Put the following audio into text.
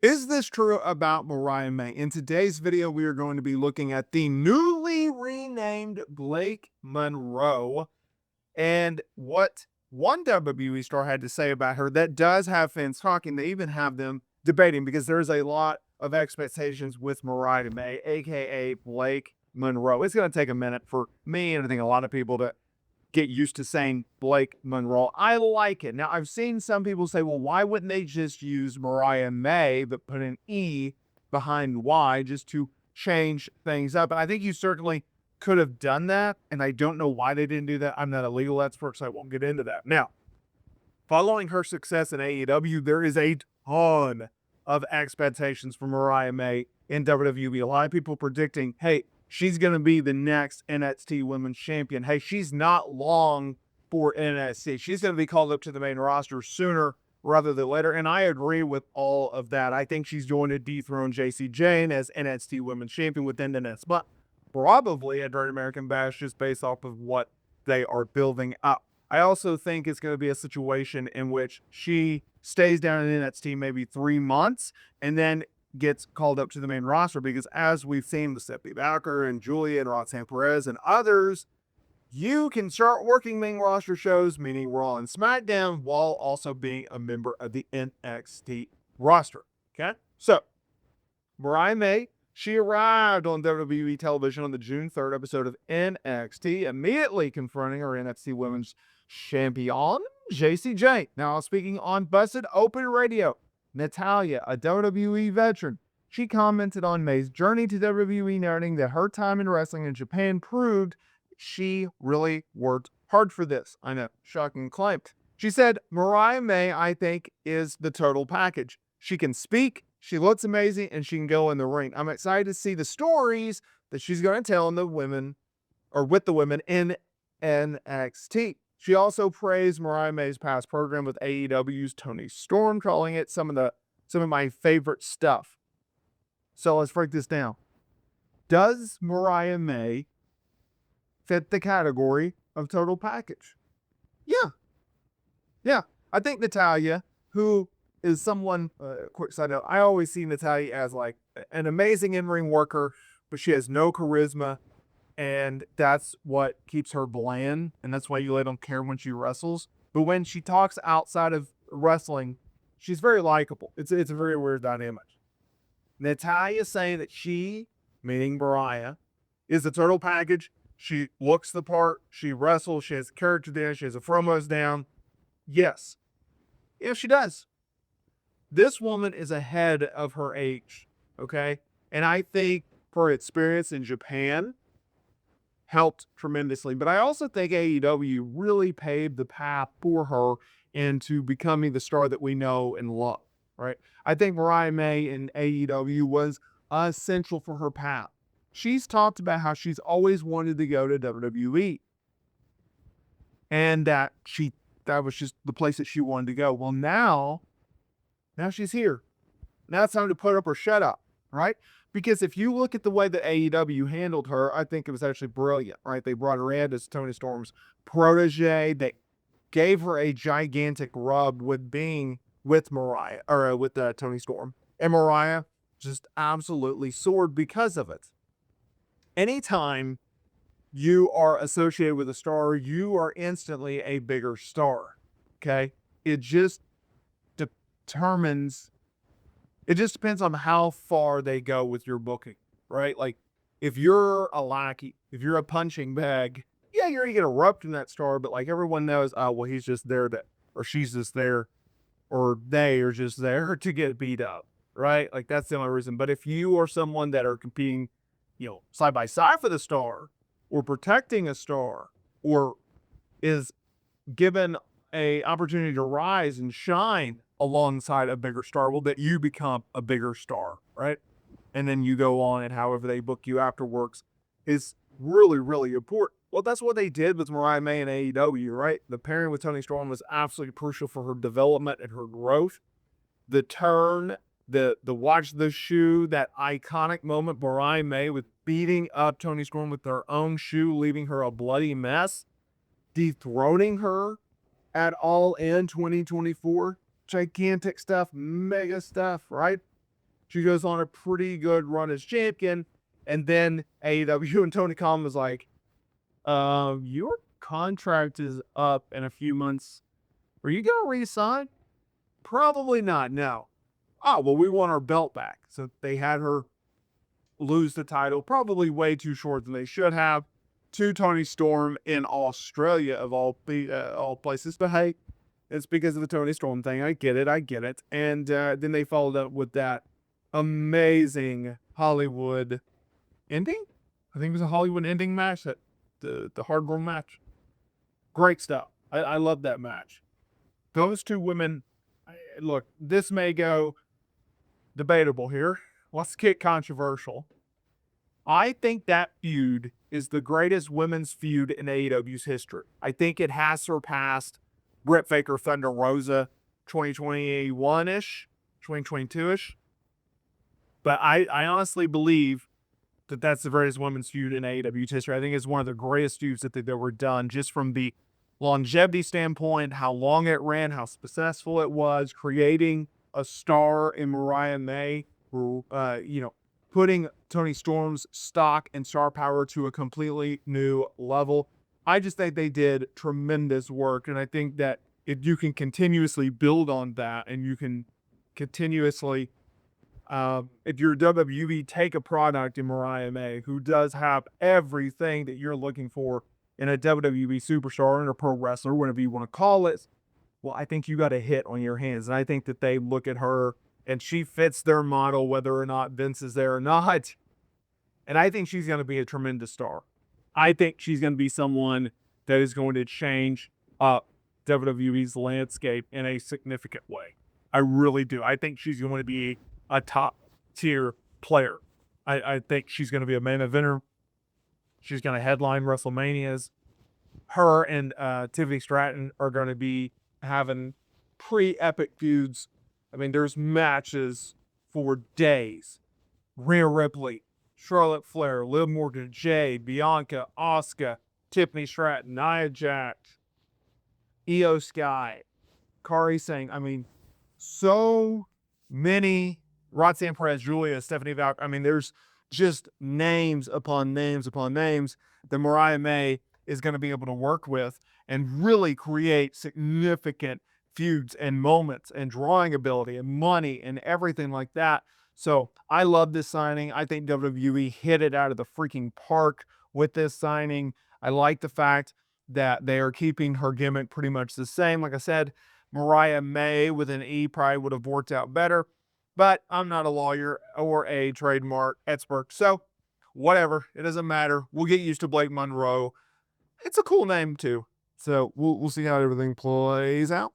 Is this true about Mariah May? In today's video, we are going to be looking at the newly renamed Blake Monroe and what one WWE star had to say about her that does have fans talking. They even have them debating because there's a lot of expectations with Mariah May, aka Blake Monroe. It's going to take a minute for me and I think a lot of people to get used to saying Blake Monroe. I like it. Now, I've seen some people say, well, why wouldn't they just use Mariah May, but put an E behind Y just to change things up? And I think you certainly could have done that. And I don't know why they didn't do that. I'm not a legal expert, so I won't get into that. Now, following her success in AEW, there is a ton of expectations for Mariah May in WWE. A lot of people predicting, hey, she's going to be the next NXT Women's Champion. Hey, she's not long for NXT. She's going to be called up to the main roster sooner rather than later. And I agree with all of that. I think she's going to dethrone JC Jane as NXT Women's Champion within the next month. Probably at Great American Bash, just based off of what they are building up. I also think it's going to be a situation in which she stays down in NXT maybe 3 months and then gets called up to the main roster, because as we've seen with Stephanie Baker and Julia and Roxanne Perez and others, you can start working main roster shows, meaning Raw and SmackDown, while also being a member of the NXT roster. Okay? So, Mariah May, she arrived on WWE television on the June 3rd episode of NXT, immediately confronting her NXT Women's Champion, JC Jane. Now, speaking on Busted Open Radio, Natalya, a WWE veteran, she commented on May's journey to WWE, noting that her time in wrestling in Japan proved she really worked hard for this. I know, shocking claim. She said, Mariah May, I think, is the total package. She can speak, she looks amazing, and she can go in the ring. I'm excited to see the stories that she's going to tell in the women, or with the women in NXT. She also praised Mariah May's past program with AEW's Toni Storm, calling it some of my favorite stuff. So let's break this down. Does Mariah May fit the category of total package? Yeah. I think Natalya, who is someone, quick side note, I always see Natalya as like an amazing in-ring worker, but she has no charisma. And that's what keeps her bland. And that's why you really don't care when she wrestles. But when she talks outside of wrestling, she's very likable. It's a very weird dynamic. Natalya saying that she, meaning Mariah, is the total package. She looks the part. She wrestles. She has character down. She has the promos down. Yes. Yeah, she does. This woman is ahead of her age. Okay? And I think her experience in Japan helped tremendously. But I also think AEW really paved the path for her into becoming the star that we know and love, right? I think Mariah May in AEW was essential for her path. She's talked about how she's always wanted to go to WWE. And that was just the place that she wanted to go. Well, now she's here. Now it's time to put up or shut up, right? Because if you look at the way that AEW handled her, I think it was actually brilliant, right? They brought her in as Toni Storm's protege. They gave her a gigantic rub with being with Mariah, or with Toni Storm. And Mariah just absolutely soared because of it. Anytime you are associated with a star, you are instantly a bigger star, okay? It just depends on how far they go with your booking, right? Like, if you're a lackey, if you're a punching bag, yeah, you're going to get erupted in that star, but like everyone knows, well, he's just there or she's just there, or they are just there to get beat up, right? Like, that's the only reason. But if you are someone that are competing, side by side for the star, or protecting a star, or is given a opportunity to rise and shine alongside a bigger star, well, that you become a bigger star, right? And then you go on, and however they book you afterwards is really, really important. Well, that's what they did with Mariah May and AEW, right? The pairing with Toni Storm was absolutely crucial for her development and her growth. The turn, the watch the shoe, that iconic moment, Mariah May with beating up Toni Storm with her own shoe, leaving her a bloody mess, dethroning her at All In 2024. Gigantic stuff, mega stuff, right? She goes on a pretty good run as champion. And then AEW and Tony Khan was like, your contract is up in a few months. Are you going to resign? Probably not. No. Oh, well, we want our belt back. So they had her lose the title, probably way too short than they should have, to Tony Storm in Australia, of all places. But hey, it's because of the Tony Storm thing. I get it. I get it. And then they followed up with that amazing Hollywood ending. I think it was a Hollywood ending match, that the hardcore match. Great stuff. I love that match. Those two women, look, this may go debatable here. Let's get controversial. I think that feud is the greatest women's feud in AEW's history. I think it has surpassed Britt Baker Thunder Rosa 2021-ish, 2022-ish. But I honestly believe that that's the greatest women's feud in AEW's history. I think it's one of the greatest feuds that were done, just from the longevity standpoint, how long it ran, how successful it was, creating a star in Mariah May, putting Tony Storm's stock and star power to a completely new level. I just think they did tremendous work, and I think that if you can continuously build on that, and you can continuously, if you're WWE, take a product in Mariah May, who does have everything that you're looking for in a WWE superstar and a pro wrestler, whatever you want to call it, well, I think you got a hit on your hands. And I think that they look at her and she fits their model, whether or not Vince is there or not. And I think she's going to be a tremendous star. I think she's going to be someone that is going to change up WWE's landscape in a significant way. I really do. I think she's going to be a top tier player. I think she's going to be a main eventer. She's going to headline WrestleManias. Her and Tiffany Stratton are going to be having pretty epic feuds. I mean, there's matches for days. Rhea Ripley, Charlotte Flair, Liv Morgan, Jade, Bianca, Asuka, Tiffany Stratton, Nia Jax, Io Sky, Kairi Singh. I mean, so many. Roxanne Perez, Julia, Stephanie Valk. I mean, there's just names upon names upon names that Mariah May is going to be able to work with and really create significant feuds and moments and drawing ability and money and everything like that. So I love this signing. I think WWE hit it out of the freaking park with this signing. I like the fact that they are keeping her gimmick pretty much the same. Like I said, Mariah May with an E probably would have worked out better, but I'm not a lawyer or a trademark expert, so whatever. It doesn't matter. We'll get used to Blake Monroe. It's a cool name too. So we'll see how everything plays out.